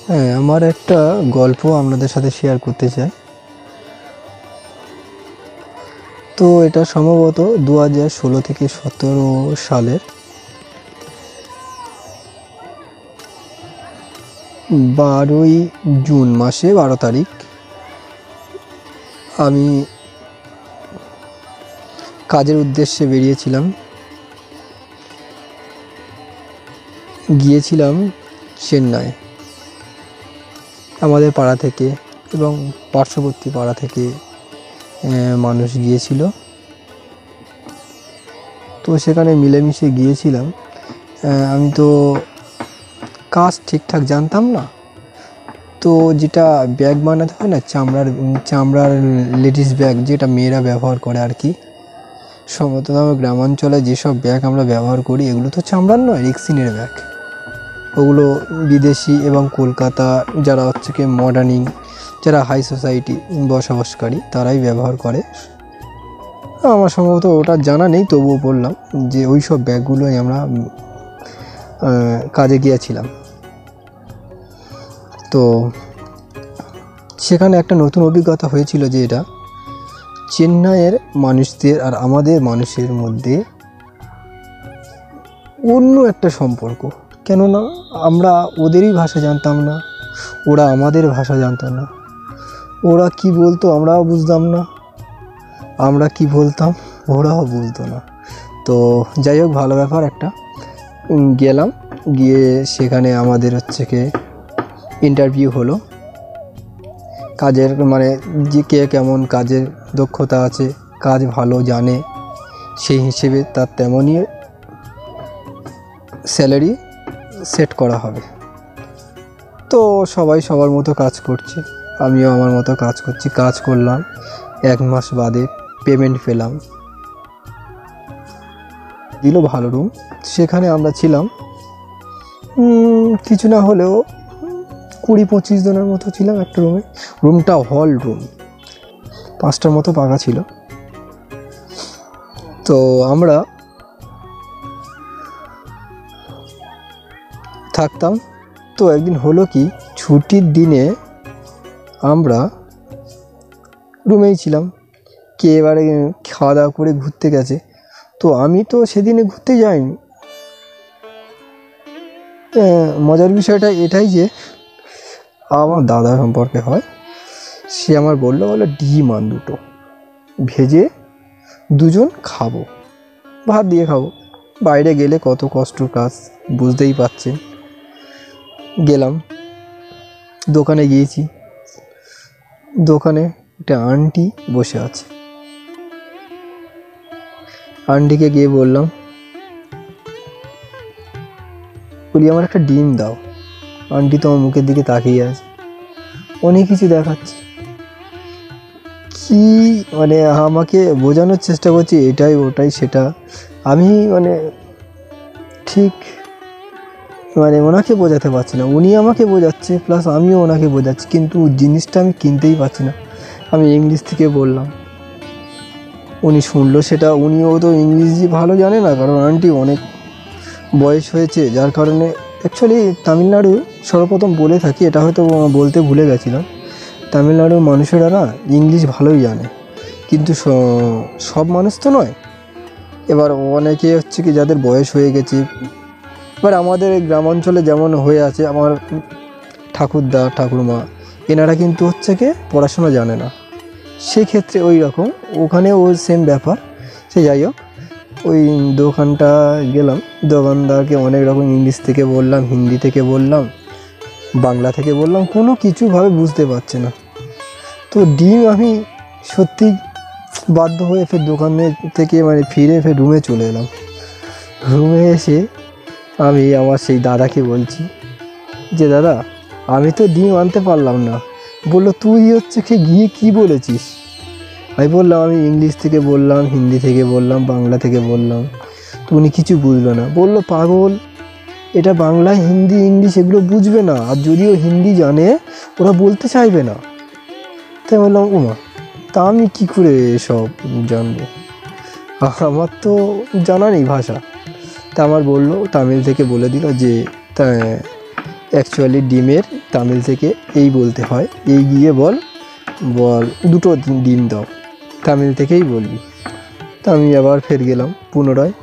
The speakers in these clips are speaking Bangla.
হ্যাঁ, আমার একটা গল্প আপনাদের সাথে শেয়ার করতে চাই। তো এটা সম্ভবত 2016 থেকে 17 সালের 12 জুন মাসে 12 তারিখ আমি কাজের উদ্দেশ্যে বেরিয়েছিলাম। গিয়েছিলাম চেন্নাই। আমাদের পাড়া থেকে এবং পার্শ্ববর্তী পাড়া থেকে মানুষ গিয়েছিল। তো সেখানে মিলেমিশে গিয়েছিলাম। আমি তো কাজ ঠিকঠাক জানতাম না। তো যেটা ব্যাগ বানাতে হয় না, চামড়ার লেডিস ব্যাগ, যেটা মেয়েরা ব্যবহার করে আর কি। সম্ভবত আমার গ্রামাঞ্চলে যেসব ব্যাগ আমরা ব্যবহার করি এগুলো তো চামড়ার নয়, রেক্সিনের ব্যাগ। ওগুলো বিদেশি এবং কলকাতা যারা হচ্ছে কি মডার্নিং, যারা হাই সোসাইটি বসবাসকারী তারাই ব্যবহার করে। আমার সম্ভবত ওটা জানা নেই, তবুও বললাম যে ওই সব ব্যাগগুলোই আমরা কাজে গিয়েছিলাম। তো সেখানে একটা নতুন অভিজ্ঞতা হয়েছিল যে এটা চেন্নাইয়ের মানুষদের আর আমাদের মানুষের মধ্যে অন্য একটা সম্পর্ক। কেননা আমরা ওদেরই ভাষা জানতাম না, ওরা আমাদের ভাষা জানতো না। ওরা কি বলতো আমরাও বুঝতাম না, আমরা কি বলতাম ওরাও বুঝতো না। তো যাই হোক, ভালো ব্যাপার একটা। গেলাম, গিয়ে সেখানে আমাদের হচ্ছে কি ইন্টারভিউ হলো। কাজের মানে যে কে কেমন কাজের দক্ষতা আছে, কাজ ভালো জানে, সেই হিসেবে তার তেমনই স্যালারি সেট করা হবে। তো সবাই সবার মতো কাজ করছে, আমিও আমার মতো কাজ করছি। কাজ করলাম, 1 মাস বাদে পেমেন্ট পেলাম। দিল ভালো রুম। সেখানে আমরা ছিলাম কিছু না হলেও 20-25 জনের মতো ছিলাম একটা রুমে। রুমটা হল রুম, 5টার মতো পাকা ছিল। তো আমরা থাকতাম। তো একদিন হলো কি, ছুটির দিনে আমরা রুমেই ছিলাম। কে এবারে খাওয়া দাওয়া করে ঘুরতে গেছে। তো আমি তো সেদিনে ঘুরতে যাইনি। মজার বিষয়টা এটাই যে আমার দাদা সম্পর্কে হয়, সে আমার বললো ডিম আন 2টো ভেজে, 2জন খাবো, ভাত দিয়ে খাবো। বাইরে গেলে কত কষ্ট কাজ বুঝতেই পারছেন। গেলাম, দোকানে গিয়েছি। দোকানে একটা আন্টি বসে আছে। আন্টিকে গিয়ে বললাম, বলি আমার একটা ডিম দাও। আন্টি তো আমার মুখের দিকে তাকিয়ে আছে, অনেক কিছু দেখাচ্ছে। কি মানে আমাকে বোঝানোর চেষ্টা করছি এটাই ওটাই সেটা। আমি ঠিক ওনাকে বোঝাতে পারছি না, উনি আমাকে বোঝাচ্ছে প্লাস আমিও ওনাকে বোঝাচ্ছি, কিন্তু জিনিসটা আমি কিনতেই পারছি না। আমি ইংলিশ থেকে বললাম, উনি শুনলো সেটা। উনিও তো ইংলিশ ভালো জানে না, কারণ আন্টি অনেক বয়স হয়েছে, যার কারণে অ্যাকচুয়ালি তামিলনাড়ু সর্বপ্রথম বলে থাকি, এটা হয়তো বলতে ভুলে গেছিলাম, তামিলনাড়ুর মানুষেরা না ইংলিশ ভালোই জানে, কিন্তু সব মানুষ তো নয়। এবার অনেকে হচ্ছে কি যাদের বয়স হয়ে গেছে, এবার আমাদের গ্রামাঞ্চলে যেমন হয়ে আছে, আমার ঠাকুরদা ঠাকুরমা এনারা কিন্তু হচ্ছে কি পড়াশোনা জানে না। সেক্ষেত্রে ওই রকম ওখানেও সেম ব্যাপার। সে যাই হোক, ওই দোকানটা গেলাম, দোকানদারকে অনেক রকম ইংলিশ থেকে বললাম, হিন্দি থেকে বললাম, বাংলা থেকে বললাম, কোনো কিছুভাবে বুঝতে পারছে না। তো ডিম আমি সত্যি বাধ্য হয়ে ফের দোকানে থেকে ফিরে ফের রুমে চলে এলাম। রুমে এসে আমি আমার সেই দাদাকে বলছি যে দাদা, আমি তো ডিম আনতে পারলাম না। বললো তুই হচ্ছে কি গিয়ে কী বলেছিস? আমি বললাম আমি ইংলিশ থেকে বললাম, হিন্দি থেকে বললাম, বাংলা থেকে বললাম। তো উনি কিছু বুঝলো না। বললো পাগল, এটা বাংলা হিন্দি ইংলিশ এগুলো বুঝবে না, আর যদিও হিন্দি জানে ওরা বলতে চাইবে না। তাই বললাম ওমা, তা আমি কী করে এসব জানবো, আমার তো জানা নেই ভাষা। তা আমার বললো, তামিল থেকে বলে দিল যে তা অ্যাকচুয়ালি ডিমের তামিল থেকে এই বলতে হয়, এই গিয়ে বল বল দুটো ডিম দাও, তামিল থেকেই বলবি। তো আমি আবার ফের গেলাম পুনরায়।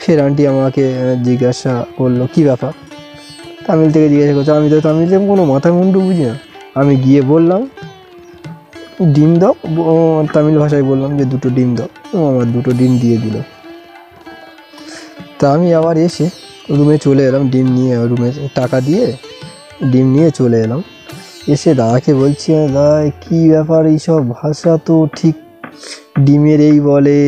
ফের আন্টি আমাকে জিজ্ঞাসা করলো কী ব্যাপার, তামিল থেকে জিজ্ঞাসা করছে। আমি তো তামিলে কোনো মাথা মুন্ডু বুঝি না। আমি গিয়ে বললাম ডিম দাও, তামিল ভাষায় বললাম যে দুটো ডিম দাও, আমার দুটো ডিম দিয়ে দিল। তা আমি আবার এসে রুমে চলে এলাম, ডিম নিয়ে রুমে টাকা দিয়ে ডিম নিয়ে চলে এলাম। এসে দাদাকে বলছি, দাদা কী ব্যাপার, এইসব ভাষা তো ঠিক ডিমের এই বলে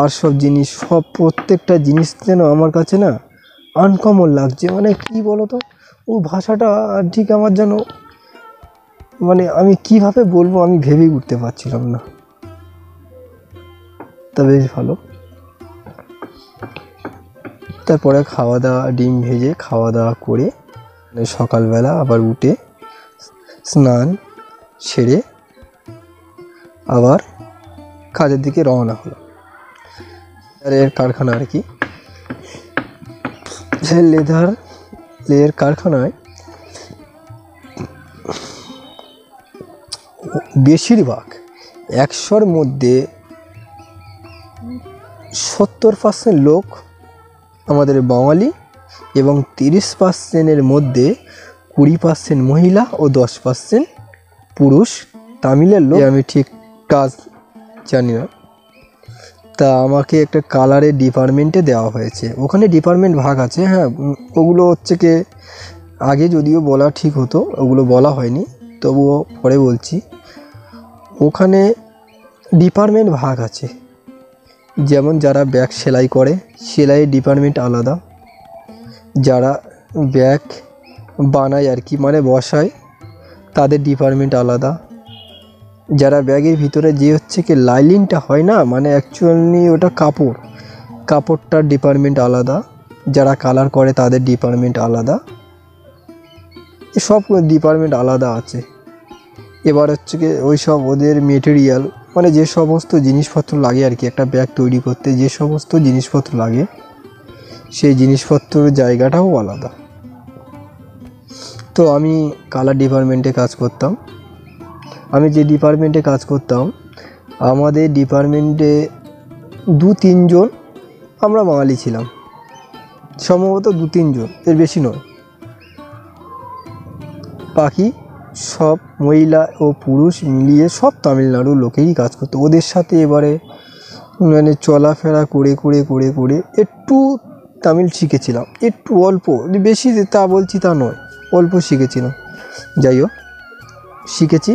আর সব জিনিস, সব প্রত্যেকটা জিনিস যেন আমার কাছে না আনকমন লাগছে। মানে কি বলো তো, ও ভাষাটা ঠিক আমার যেন, মানে আমি কিভাবে বলবো আমি ভেবেই উঠতে পারছিলাম না। তা বেশ ভালো। তারপরে খাওয়া দাওয়া, ডিম ভেজে খাওয়া দাওয়া করে সকালবেলা আবার উঠে স্নান সেরে আবার কাজের দিকে রওনা হলো। লেদারের কারখানা আর কি, সেই লেদারের কারখানায় বেশিরভাগ 100-র মধ্যে 70% লোক আমাদের বাঙালি এবং 30%-এর মধ্যে 20% মহিলা ও 10% পুরুষ তামিলের লোক। আমি ঠিক কাজ জানি না। তা আমাকে একটা কালারের ডিপার্টমেন্টে দেওয়া হয়েছে। ওখানে ডিপার্টমেন্ট ভাগ আছে, হ্যাঁ, ওগুলো হচ্ছে কি আগে যদিও বলা ঠিক হতো, ওগুলো বলা হয়নি, তবুও পরে বলছি। ওখানে ডিপার্টমেন্ট ভাগ আছে, যেমন যারা ব্যাগ সেলাই করে সেলাইয়ের ডিপার্টমেন্ট আলাদা, যারা ব্যাগ বানায় আর কি মানে বসায় তাদের ডিপার্টমেন্ট আলাদা, যারা ব্যাগের ভিতরে যে হচ্ছে কি লাইলিনটা হয় না, মানে অ্যাকচুয়ালি ওটা কাপড়টার ডিপার্টমেন্ট আলাদা, যারা কালার করে তাদের ডিপার্টমেন্ট আলাদা, সব ডিপার্টমেন্ট আলাদা আছে। এবার হচ্ছে কি ওই সব ওদের মেটেরিয়াল মানে যে সমস্ত জিনিসপত্র লাগে আর কি একটা ব্যাগ তৈরি করতে, যে সমস্ত জিনিসপত্র লাগে সেই জিনিসপত্রের জায়গাটাও আলাদা। তো আমি কালার ডিপার্টমেন্টে কাজ করতাম। আমি যে ডিপার্টমেন্টে কাজ করতাম, আমাদের ডিপার্টমেন্টে 2-3 জন আমরা বাঙালি ছিলাম, সম্ভবত 2-3 জন, এর বেশি নয়। বাকি সব মহিলা ও পুরুষ মিলিয়ে সব তামিলনাড়ুর লোকেই কাজ করতো। ওদের সাথে এবারে মানে চলাফেরা করে করে করে করে একটু তামিল শিখেছিলাম, একটু অল্প, বেশি তা বলছি তা নয়, অল্প শিখেছিলাম। যাই হোক, শিখেছি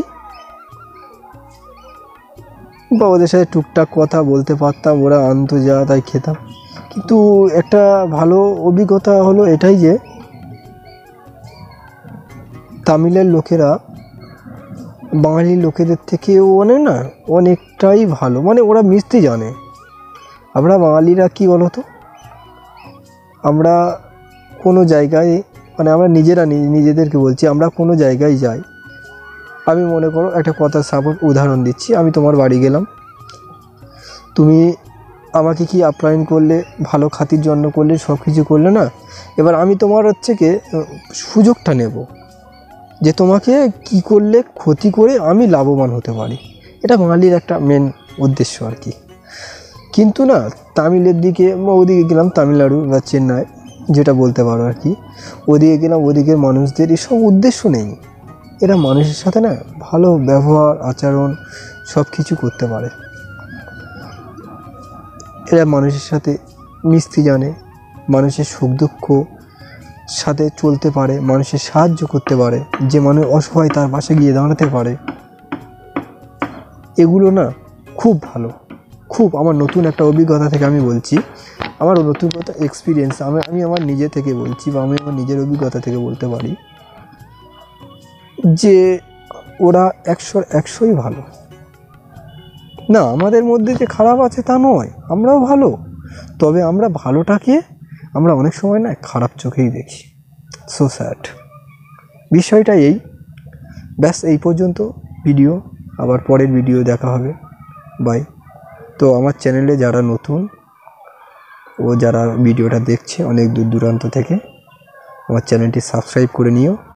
বা ওদের সাথে টুকটাক কথা বলতে পারতাম, ওরা আনতো যা তাই খেতাম। কিন্তু একটা ভালো অভিজ্ঞতা হলো এটাই যে তামিলের লোকেরা বাঙালি লোকেদের থেকেও অনেকটাই ভালো, মানে ওরা মিশতে জানে। আমরা বাঙালিরা কি বলতো, আমরা কোনো জায়গায় মানে আমরা নিজেদেরকে বলছি, আমরা কোনো জায়গায় যাই, আমি মনে করো একটা কথা সাপোজ উদাহরণ দিচ্ছি, আমি তোমার বাড়ি গেলাম, তুমি আমাকে কি আপ্যায়ন করলে, ভালো খাতির যত্ন করলে, সব কিছু করলে না, এবার আমি তোমার হচ্ছে কি সুযোগটা নেব যে তোমাকে কি করলে ক্ষতি করে আমি লাভবান হতে পারি। এটা বাঙালির একটা মেন উদ্দেশ্য আর কি। কিন্তু না তামিলের দিকে, ওদিকে গেলাম তামিলনাড়ু বা চেন্নাই যেটা বলতে পারো আর কি, ওদিকে গেলাম, ওদিকের মানুষদের এসব উদ্দেশ্য নেই। এরা মানুষের সাথে না ভালো ব্যবহার আচরণ সব কিছু করতে পারে, এরা মানুষের সাথে মিশতে জানে, মানুষের সুখ দুঃখ সাথে চলতে পারে, মানুষের সাহায্য করতে পারে, যে মানুষ অসহায় তার পাশে গিয়ে দাঁড়াতে পারে। এগুলো না খুব ভালো, খুব আমার নতুন একটা অভিজ্ঞতা থেকে আমি বলছি, আমার নতুন কথা এক্সপিরিয়েন্স, আমি আমার নিজে থেকে বলছি বা আমি আমার নিজের অভিজ্ঞতা থেকে বলতে পারি যে ওরা 100-100ই ভালো। না আমাদের মধ্যে যে খারাপ আছে তা নয়, আমরাও ভালো, তবে আমরা ভালোটাকে আমরা অনেক সময় না খারাপ চোখেই দেখি। সো স্যাড, বিষয়টা এই। ব্যাস এই পর্যন্ত ভিডিও, আবার পরের ভিডিও দেখা হবে, বাই। তো আমার চ্যানেলে যারা নতুন ও যারা ভিডিওটা দেখছে অনেক দূর দূরান্ত থেকে, আমার চ্যানেলটি সাবস্ক্রাইব করে নিও।